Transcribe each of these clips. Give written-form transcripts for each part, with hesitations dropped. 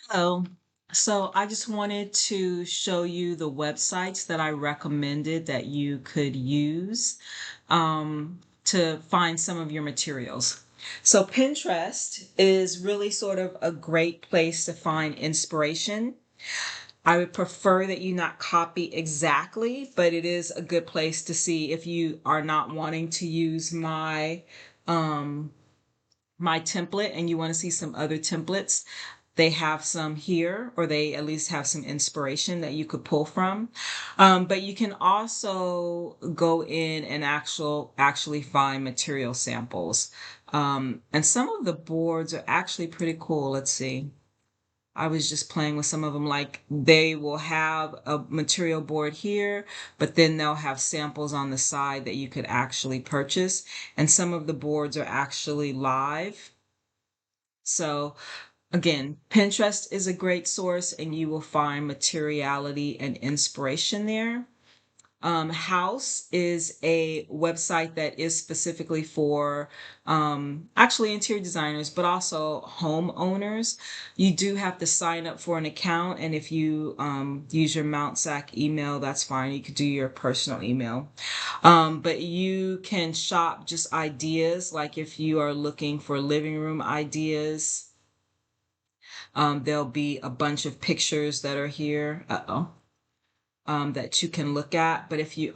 Hello. So I just wanted to show you the websites that I recommended that you could use to find some of your materials. So Pinterest is really sort of a great place to find inspiration. I would prefer that you not copy exactly, but it is a good place to see if you are not wanting to use um, my template and you want to see some other templates. They have some here, or they at least have some inspiration that you could pull from. But you can also go in and actually find material samples. And some of the boards are actually pretty cool. Let's see. I was just playing with some of them. Like they will have a material board here, but then they'll have samples on the side that you could actually purchase. And some of the boards are actually live. So again, Pinterest is a great source and you will find materiality and inspiration there. House is a website that is specifically for actually interior designers, but also homeowners. You do have to sign up for an account, and if you use your Mount Sac email, that's fine. You could do your personal email. But you can shop just ideas, like if you are looking for living room ideas. There'll be a bunch of pictures that are here. That you can look at. But if you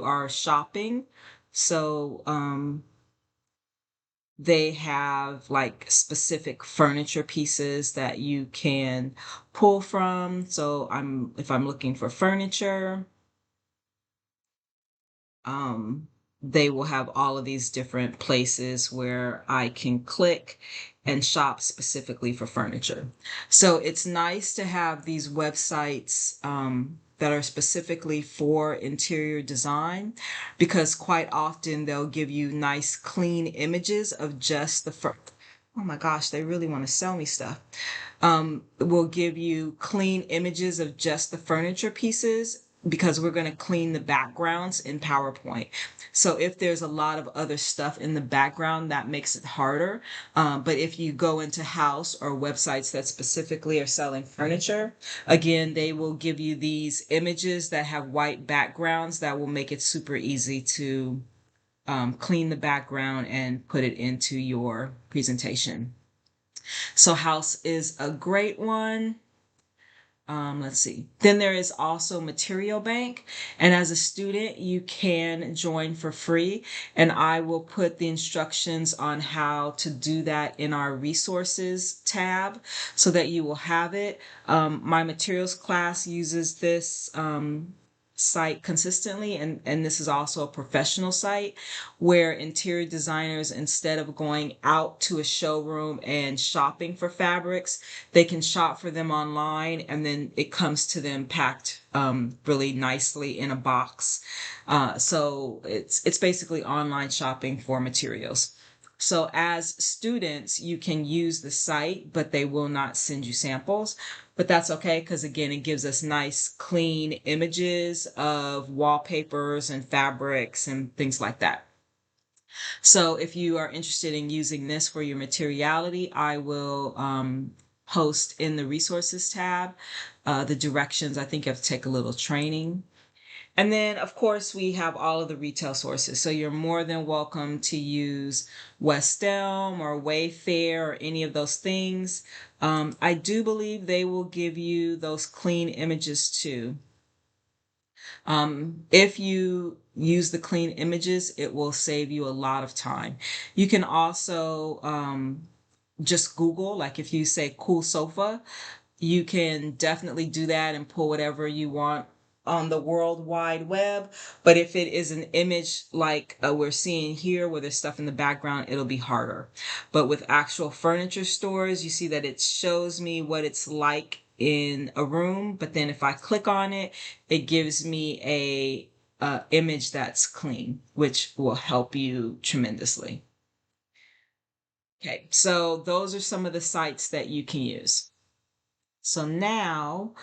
are shopping, so they have like specific furniture pieces that you can pull from. So if I'm looking for furniture, um, they will have all of these different places where I can click and shop specifically for furniture. So it's nice to have these websites that are specifically for interior design because quite often they'll give you nice, clean images of just Oh my gosh, they really want to sell me stuff. Will give you clean images of just the furniture pieces because we're going to clean the backgrounds in PowerPoint. So if there's a lot of other stuff in the background, that makes it harder. But if you go into house or websites that specifically are selling furniture, again, they will give you these images that have white backgrounds that will make it super easy to clean the background and put it into your presentation. So House is a great one. Let's see. Then there is also Material Bank. And as a student, you can join for free. And I will put the instructions on how to do that in our resources tab so that you will have it. My materials class uses this site consistently, and this is also a professional site where interior designers, instead of going out to a showroom and shopping for fabrics, they can shop for them online and then it comes to them packed really nicely in a box. So it's basically online shopping for materials. So as students, you can use the site, but they will not send you samples. But that's okay because again, it gives us nice, clean images of wallpapers and fabrics and things like that. So if you are interested in using this for your materiality, I will post in the resources tab the directions. I think you have to take a little training. And then, of course, we have all of the retail sources. So you're more than welcome to use West Elm or Wayfair or any of those things. I do believe they will give you those clean images too. If you use the clean images, it will save you a lot of time. You can also just Google, like if you say cool sofa, you can definitely do that and pull whatever you want on the World Wide Web. But if it is an image like we're seeing here where there's stuff in the background, it'll be harder. But with actual furniture stores, you see that it shows me what it's like in a room. But then if I click on it, it gives me a image that's clean, which will help you tremendously. Okay, so those are some of the sites that you can use. So now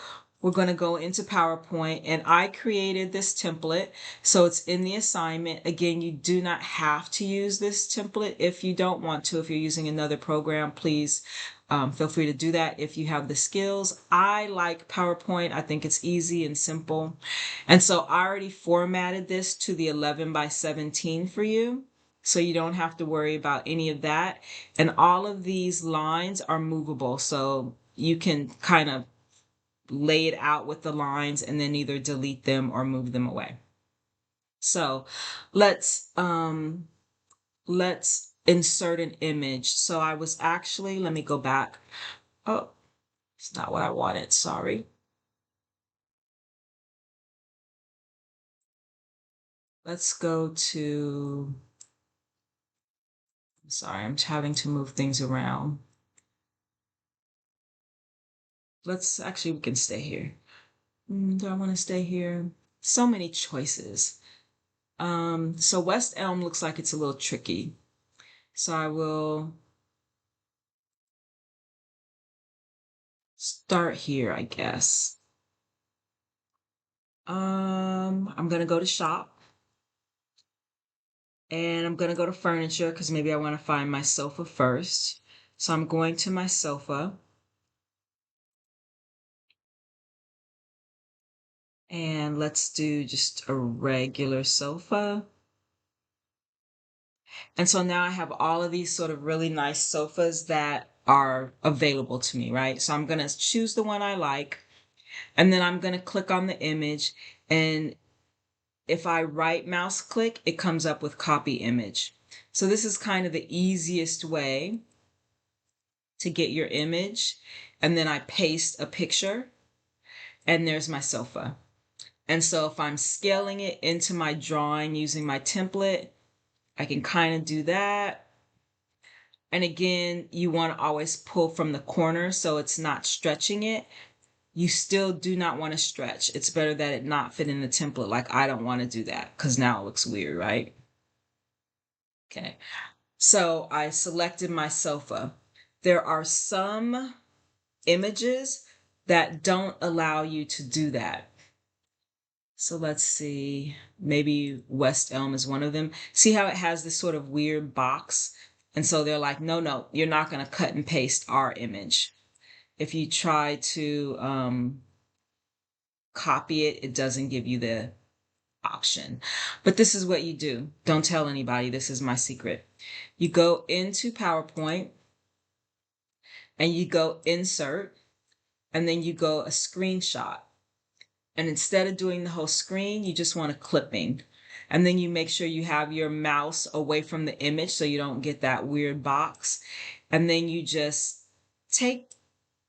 we're going to go into PowerPoint, and I created this template. So it's in the assignment. Again, you do not have to use this template if you don't want to. If you're using another program, please feel free to do that if you have the skills. I like PowerPoint. I think it's easy and simple. And so I already formatted this to the 11 by 17 for you. So you don't have to worry about any of that. And all of these lines are movable. So you can kind of lay it out with the lines and then either delete them or move them away. So let's insert an image. So I was actually, let me go back. Oh, it's not what I wanted. Sorry. Let's go to, sorry, I'm having to move things around. Let's actually, we can stay here. Do I want to stay here? So many choices. So West Elm looks like it's a little tricky. So I will start here, I guess. I'm gonna go to shop, and I'm gonna go to furniture because maybe I want to find my sofa first. So I'm going to my sofa, and let's do just a regular sofa. And so now I have all of these sort of really nice sofas that are available to me, right? So I'm gonna choose the one I like, and then I'm gonna click on the image, and if I right mouse click, it comes up with copy image. So this is kind of the easiest way to get your image. And then I paste a picture, and there's my sofa. And so if I'm scaling it into my drawing using my template, I can kind of do that. And again, you want to always pull from the corner so it's not stretching it. You still do not want to stretch. It's better that it not fit in the template. Like I don't want to do that because now it looks weird, right? Okay. So I selected my sofa. There are some images that don't allow you to do that. So let's see, maybe West Elm is one of them. See how it has this sort of weird box? And so they're like, no, no, you're not going to cut and paste our image. If you try to copy it, it doesn't give you the option. But this is what you do. Don't tell anybody. This is my secret. You go into PowerPoint and you go insert, and then you go a screenshot. And instead of doing the whole screen, you just want a clipping. And then you make sure you have your mouse away from the image so you don't get that weird box. And then you just take,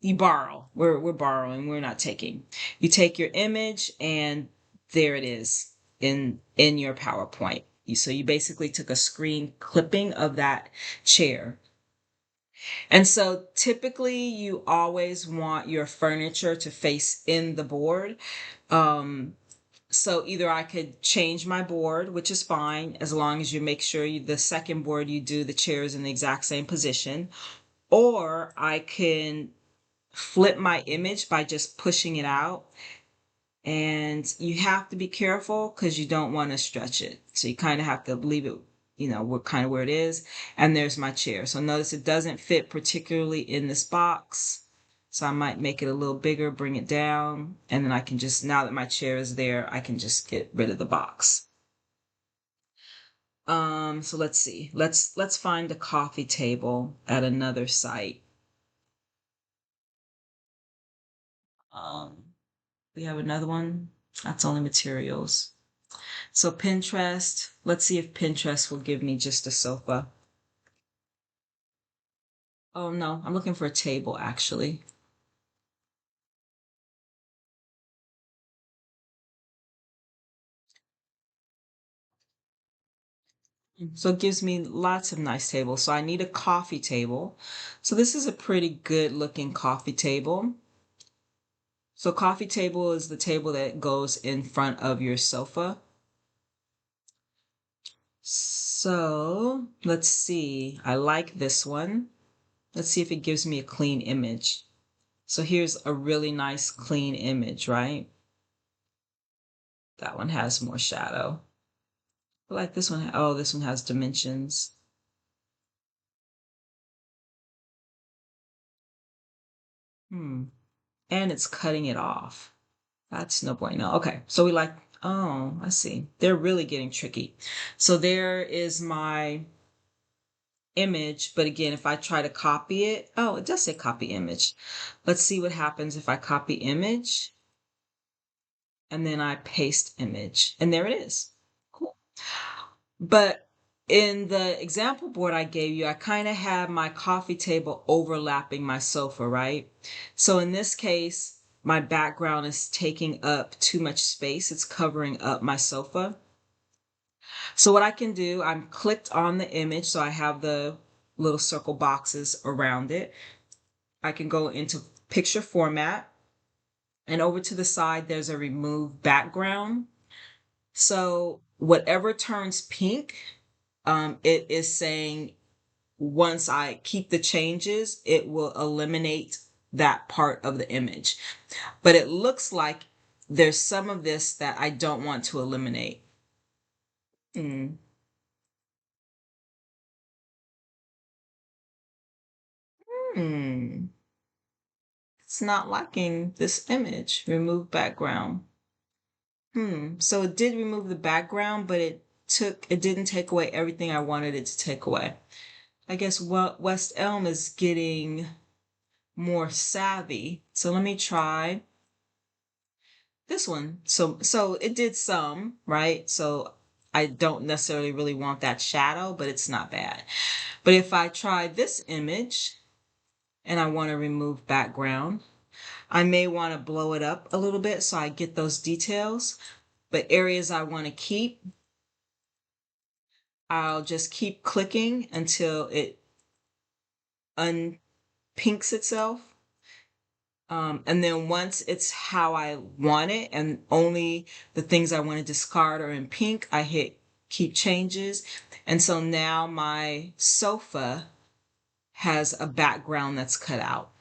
you borrow. We're borrowing, we're not taking. You take your image and there it is in your PowerPoint. So you basically took a screen clipping of that chair. And so typically you always want your furniture to face in the board. Um, so either I could change my board, which is fine, as long as you make sure the second board you do the chairs in the exact same position, or I can flip my image by just pushing it out. And you have to be careful because you don't want to stretch it. So you kind of have to leave it, where it is. And there's my chair. So notice it doesn't fit particularly in this box. So I might make it a little bigger, bring it down, and then I can just, now that my chair is there, I can just get rid of the box. So let's see. Let's find a coffee table at another site. Um, we have another one. That's only materials. So Pinterest, let's see if Pinterest will give me just a sofa. Oh no, I'm looking for a table actually. So it gives me lots of nice tables. So I need a coffee table. So this is a pretty good looking coffee table. So coffee table is the table that goes in front of your sofa. So let's see. I like this one. Let's see if it gives me a clean image. So here's a really nice clean image, right? That one has more shadow. I like this one. Oh, this one has dimensions. Hmm. And it's cutting it off. That's no bueno. Okay. So we like, oh, I see. They're really getting tricky. So there is my image. But again, if I try to copy it, oh, it does say copy image. Let's see what happens if I copy image and then I paste image. And there it is. Cool. But in the example board I gave you, I kind of have my coffee table overlapping my sofa, right? So in this case, my background is taking up too much space. It's covering up my sofa. So what I can do, I'm clicked on the image, so I have the little circle boxes around it. I can go into picture format, and over to the side, there's a remove background. So whatever turns pink, it is saying once I keep the changes, it will eliminate that part of the image. But it looks like there's some of this that I don't want to eliminate. Hmm. Hmm. It's not liking this image. Remove background. So it did remove the background, but it didn't take away everything I wanted it to take away. I guess West Elm is getting more savvy. So let me try this one. So it did some, right? So I don't necessarily really want that shadow, but it's not bad. But if I try this image and I want to remove background, I may want to blow it up a little bit so I get those details. But areas I want to keep, I'll just keep clicking until it unpinks itself. And then once it's how I want it and only the things I want to discard are in pink, I hit keep changes. And so now my sofa has a background that's cut out.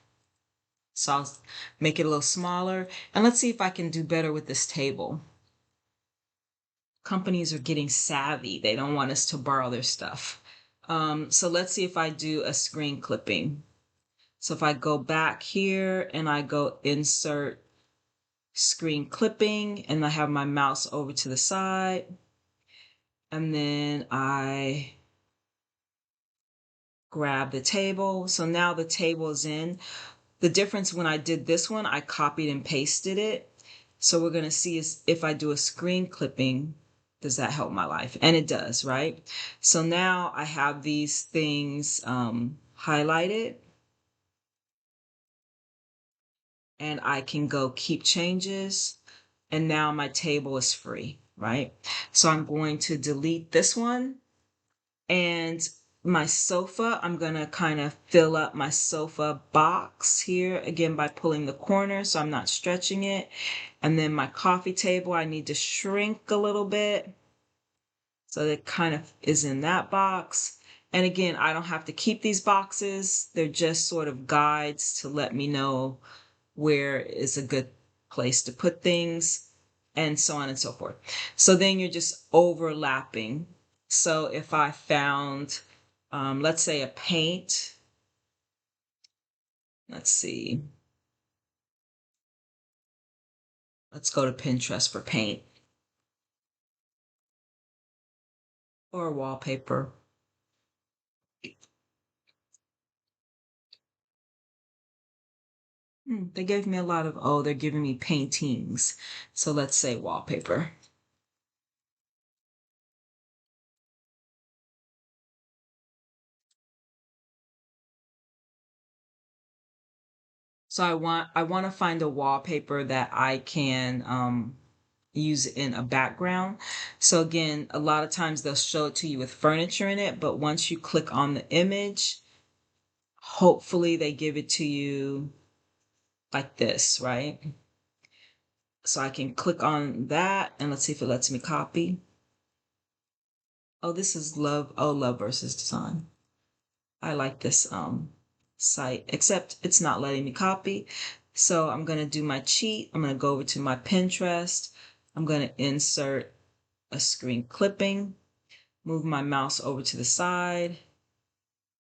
So I'll make it a little smaller. And let's see if I can do better with this table. Companies are getting savvy. They don't want us to borrow their stuff. So let's see if I do a screen clipping. So if I go back here and I go insert screen clipping and I have my mouse over to the side and then I grab the table. So now the table is in. The difference when I did this one, I copied and pasted it. So we're going to see is if I do a screen clipping, does that help my life? And it does, right? So now I have these things highlighted and I can go keep changes. And now my table is free, right? So I'm going to delete this one and my sofa, I'm going to kind of fill up my sofa box here again by pulling the corner so I'm not stretching it. And then my coffee table, I need to shrink a little bit so that it kind of is in that box. And again, I don't have to keep these boxes. They're just sort of guides to let me know where is a good place to put things and so on and so forth. So then you're just overlapping. So if I found, let's say a paint, let's see, let's go to Pinterest for paint or wallpaper. They gave me a lot of, oh, they're giving me paintings. So let's say wallpaper. So I want to find a wallpaper that I can use in a background. So again, a lot of times they'll show it to you with furniture in it, but once you click on the image, hopefully they give it to you like this, right? So I can click on that and let's see if it lets me copy. Oh, this is love. Oh, love versus design. I like this site, except it's not letting me copy. So I'm going to do my cheat. I'm going to go over to my Pinterest. I'm going to insert a screen clipping, move my mouse over to the side,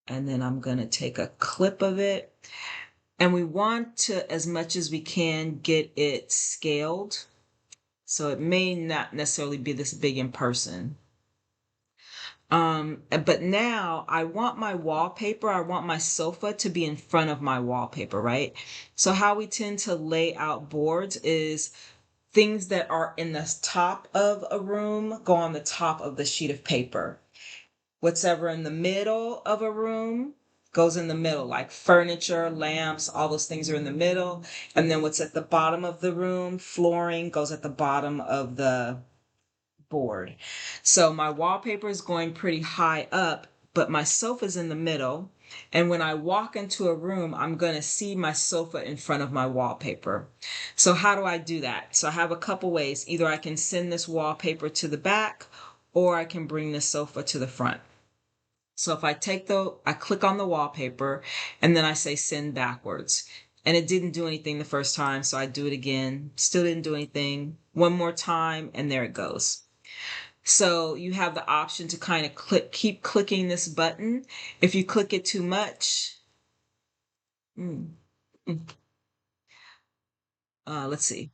and then I'm going to take a clip of it. And we want to, as much as we can, get it scaled. So it may not necessarily be this big in person. But now I want my wallpaper, I want my sofa to be in front of my wallpaper, right? So how we tend to lay out boards is things that are in the top of a room go on the top of the sheet of paper. Whatever in the middle of a room goes in the middle, like furniture, lamps, all those things are in the middle. And then what's at the bottom of the room, flooring, goes at the bottom of the board. So my wallpaper is going pretty high up, but my sofa's in the middle. And when I walk into a room, I'm going to see my sofa in front of my wallpaper. So how do I do that? So I have a couple ways. Either I can send this wallpaper to the back, or I can bring the sofa to the front. So if I click on the wallpaper and then I say send backwards. And it didn't do anything the first time, so I do it again. Still didn't do anything. One more time, and there it goes. So you have the option to kind of keep clicking this button. If you click it too much, mm, mm, let's see.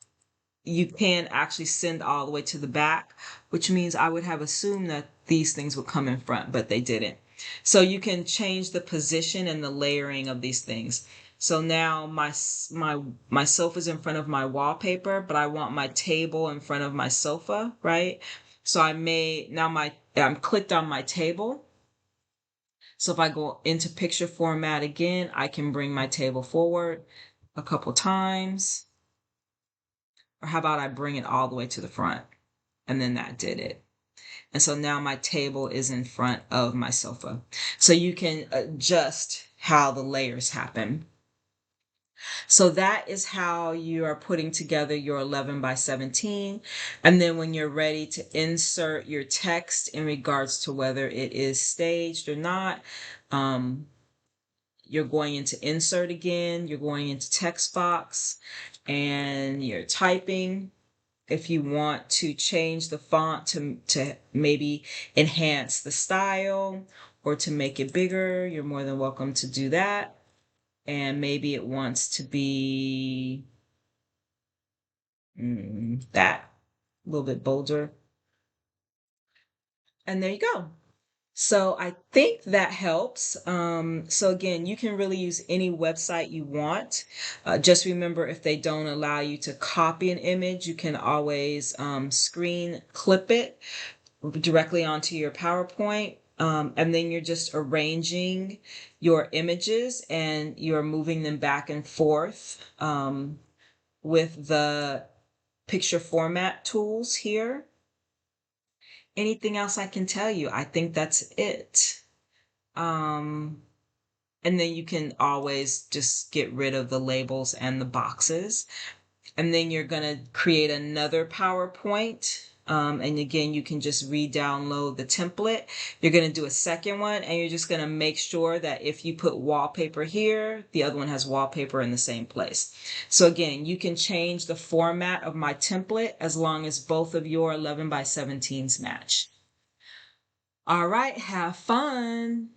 You can actually send all the way to the back, which means I would have assumed that these things would come in front, but they didn't. So you can change the position and the layering of these things. So now my sofa's in front of my wallpaper, but I want my table in front of my sofa, right? So I'm clicked on my table. So if I go into picture format again, I can bring my table forward a couple times. Or how about I bring it all the way to the front? And then that did it. And so now my table is in front of my sofa. So you can adjust how the layers happen. So that is how you are putting together your 11 by 17. And then when you're ready to insert your text in regards to whether it is staged or not, you're going into insert again, you're going into text box, and you're typing. If you want to change the font to maybe enhance the style or to make it bigger, you're more than welcome to do that. And maybe it wants to be that a little bit bolder. And there you go. So I think that helps. So again, you can really use any website you want. Just remember, if they don't allow you to copy an image, you can always screen clip it directly onto your PowerPoint. And then you're just arranging your images and you're moving them back and forth with the picture format tools here. Anything else I can tell you? I think that's it. Um, and then you can always just get rid of the labels and the boxes. And then you're going to create another PowerPoint. And again, you can just re-download the template. You're going to do a second one, and you're just going to make sure that if you put wallpaper here, the other one has wallpaper in the same place. So again, you can change the format of my template as long as both of your 11 by 17s match. All right, have fun.